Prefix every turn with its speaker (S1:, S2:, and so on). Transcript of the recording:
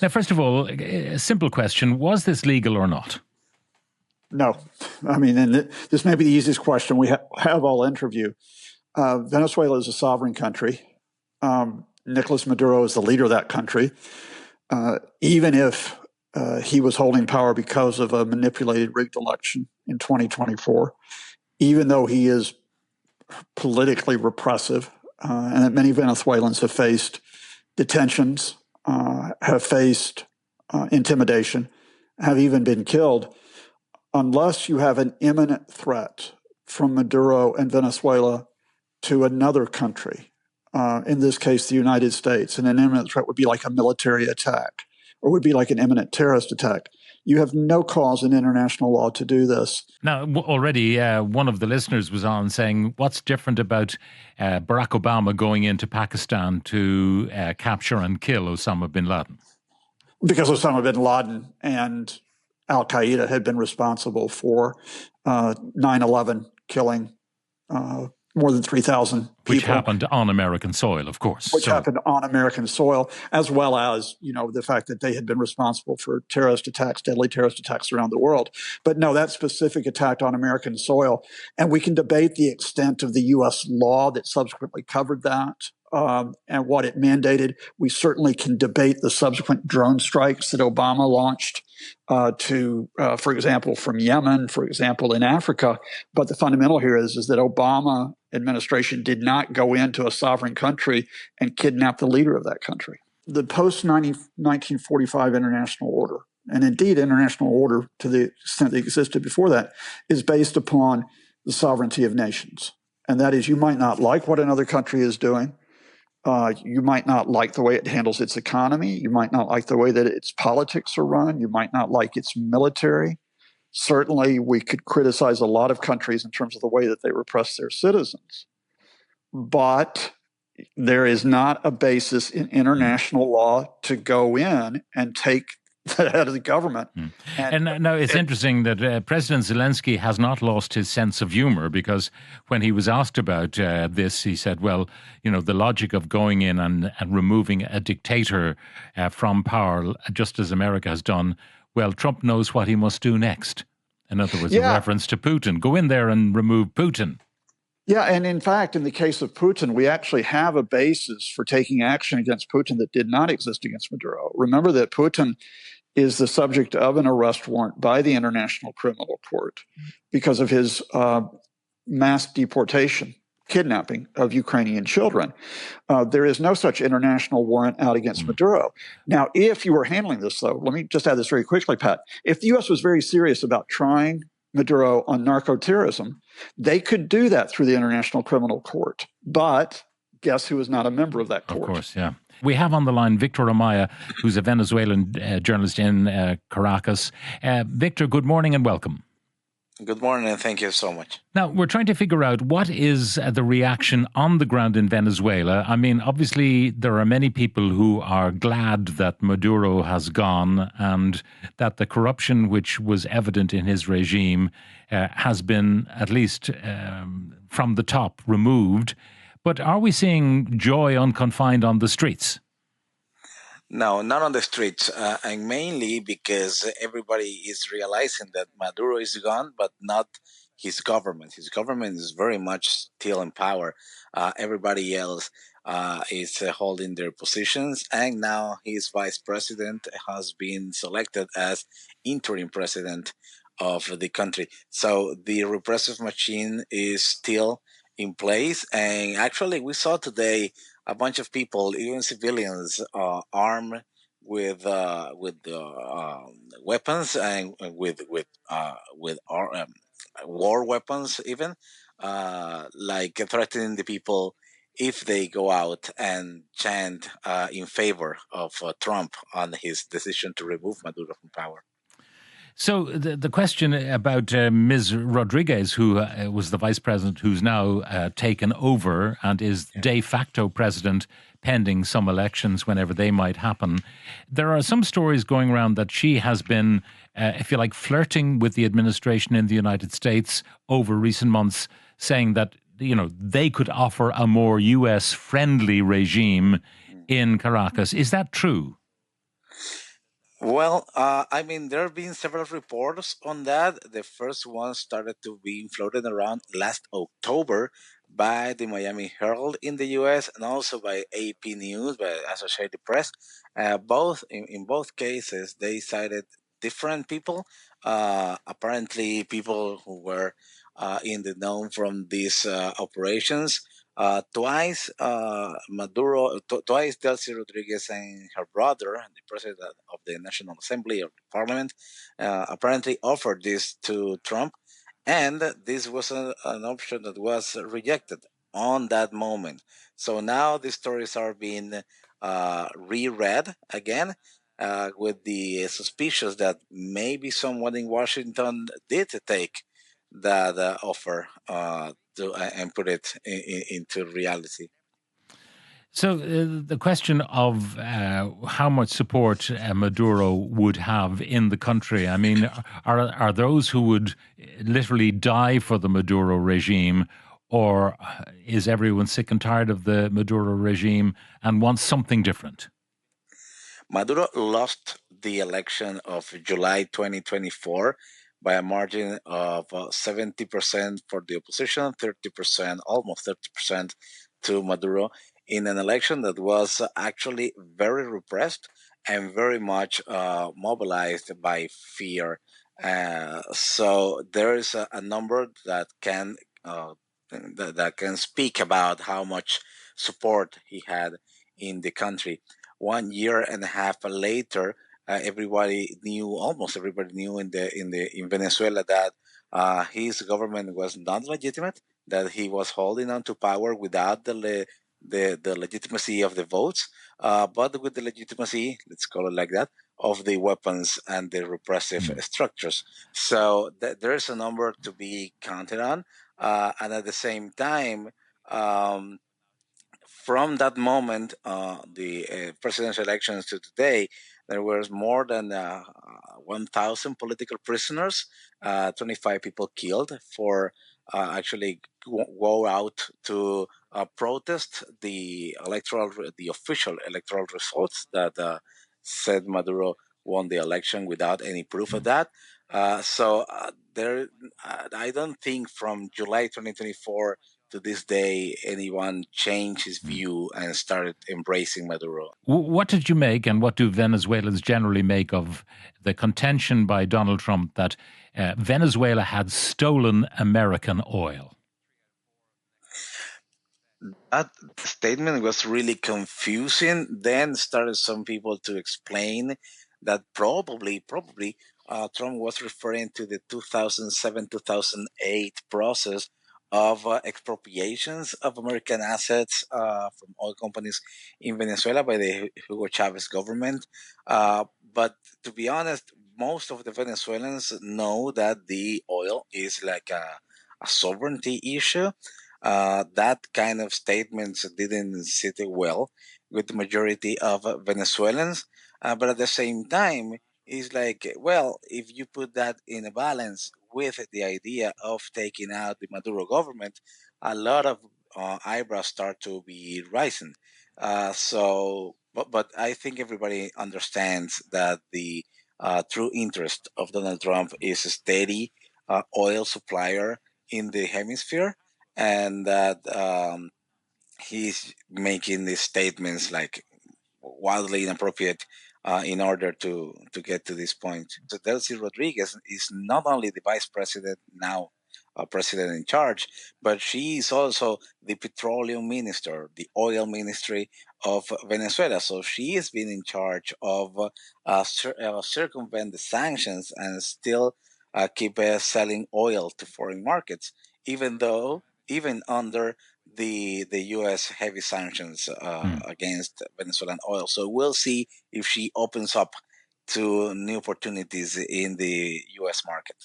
S1: Now, first of all, a simple question. Was this legal or not?
S2: No. I mean, and this may be the easiest question we have all interview. Venezuela is a sovereign country. Nicolas Maduro is the leader of that country. Even if he was holding power because of a manipulated, rigged election in 2024, even though he is politically repressive, and that many Venezuelans have faced detentions, have faced intimidation, have even been killed, unless you have an imminent threat from Maduro and Venezuela to another country, in this case, the United States, and an imminent threat would be like a military attack or would be like an imminent terrorist attack. You have no cause in international law to do this.
S1: Now, already one of the listeners was on saying, what's different about Barack Obama going into Pakistan to capture and kill Osama bin Laden?
S2: Because Osama bin Laden and Al-Qaeda had been responsible for 9/11 killing more than 3,000 people.
S1: Which happened on American soil, of course.
S2: Which happened on American soil, as well as, the fact that they had been responsible for terrorist attacks, deadly terrorist attacks around the world. But no, that specific attack on American soil, and we can debate the extent of the U.S. law that subsequently covered that. And what it mandated. We certainly can debate the subsequent drone strikes that Obama launched for example, from Yemen, for example, in Africa. But the fundamental here is that Obama administration did not go into a sovereign country and kidnap the leader of that country. The post-1945 international order, and indeed international order to the extent that existed before that, is based upon the sovereignty of nations. And that is, you might not like what another country is doing. You might not like the way it handles its economy. You might not like the way that its politics are run. You might not like its military. Certainly, we could criticize a lot of countries in terms of the way that they repress their citizens. But there is not a basis in international law to go in and take the head of the government.
S1: And now it's interesting that President Zelensky has not lost his sense of humor, because when he was asked about this, he said, well, the logic of going in and removing a dictator from power, just as America has done, well, Trump knows what he must do next. In other words, a reference to Putin. Go in there and remove Putin.
S2: Yeah, and in fact, in the case of Putin, we actually have a basis for taking action against Putin that did not exist against Maduro. Remember that Putin is the subject of an arrest warrant by the International Criminal Court because of his mass deportation, kidnapping of Ukrainian children. There is no such international warrant out against Maduro. Now, if you were handling this, though, let me just add this very quickly, Pat. If the U.S. was very serious about trying Maduro on narco-terrorism, they could do that through the International Criminal Court. But guess who is not a member of that court?
S1: Of course, yeah. We have on the line Víctor Amaya, who's a Venezuelan journalist in Caracas. Victor, good morning and welcome.
S3: Good morning and thank you so much.
S1: Now, we're trying to figure out what is the reaction on the ground in Venezuela. I mean, obviously, there are many people who are glad that Maduro has gone and that the corruption which was evident in his regime has been, at least from the top, removed. But are we seeing joy unconfined on the streets?
S3: No, not on the streets, and mainly because everybody is realizing that Maduro is gone, but not his government. His government is very much still in power. Everybody else is holding their positions, and now his vice president has been selected as interim president of the country. So the repressive machine is still in place, and actually we saw today a bunch of people, even civilians, armed with weapons and with war weapons, even like threatening the people if they go out and chant in favor of Trump on his decision to remove Maduro from power.
S1: So the question about Ms. Rodriguez, who was the vice president, who's now taken over and is de facto president pending some elections whenever they might happen. There are some stories going around that she has been, if you like, flirting with the administration in the United States over recent months, saying that, they could offer a more U.S. friendly regime in Caracas. Is that true?
S3: Well, I mean, there have been several reports on that. The first one started to be floated around last October by the Miami Herald in the U.S. and also by AP News, by Associated Press. Both in both cases, they cited different people. Apparently, people who were in the know from these operations. Twice, twice Delcy Rodriguez and her brother, the president of the National Assembly or the Parliament, apparently offered this to Trump, and this was an option that was rejected on that moment. So now the stories are being reread again. With the suspicious that maybe someone in Washington did take that offer and put it into reality.
S1: So the question of how much support Maduro would have in the country, I mean, are those who would literally die for the Maduro regime, or is everyone sick and tired of the Maduro regime and wants something different?
S3: Maduro lost the election of July 2024 by a margin of 70% for the opposition, 30%, almost 30% to Maduro, in an election that was actually very repressed and very much mobilized by fear. So there is a number that can speak about how much support he had in the country. 1 year and a half later, almost everybody knew in Venezuela that his government was not legitimate, that he was holding on to power without the legitimacy of the votes, but with the legitimacy, let's call it like that, of the weapons and the repressive structures. So there's a number to be counted on, and at the same time. From that moment, the presidential elections to today, there was more than 1,000 political prisoners, 25 people killed for actually go out to protest the official electoral results that said Maduro won the election without any proof of that. I don't think from July 2024 to this day, anyone changed his view and started embracing Maduro.
S1: What did you make, and what do Venezuelans generally make of the contention by Donald Trump that Venezuela had stolen American oil?
S3: That statement was really confusing. Then started some people to explain that probably Trump was referring to the 2007-2008 process of expropriations of American assets from oil companies in Venezuela by the Hugo Chavez government. But to be honest, most of the Venezuelans know that the oil is like a sovereignty issue. That kind of statements didn't sit well with the majority of Venezuelans. But at the same time, it's like, well, if you put that in a balance with the idea of taking out the Maduro government, a lot of eyebrows start to be rising. But I think everybody understands that the true interest of Donald Trump is a steady oil supplier in the hemisphere, and that he's making these statements like wildly inappropriate in order to get to this point. So Delcy Rodriguez is not only the vice president now, president in charge, but she is also the petroleum minister, the oil ministry of Venezuela. So she has been in charge of circumvent the sanctions and still keep selling oil to foreign markets, even under the U.S. heavy sanctions against Venezuelan oil. So we'll see if she opens up to new opportunities in the U.S. market.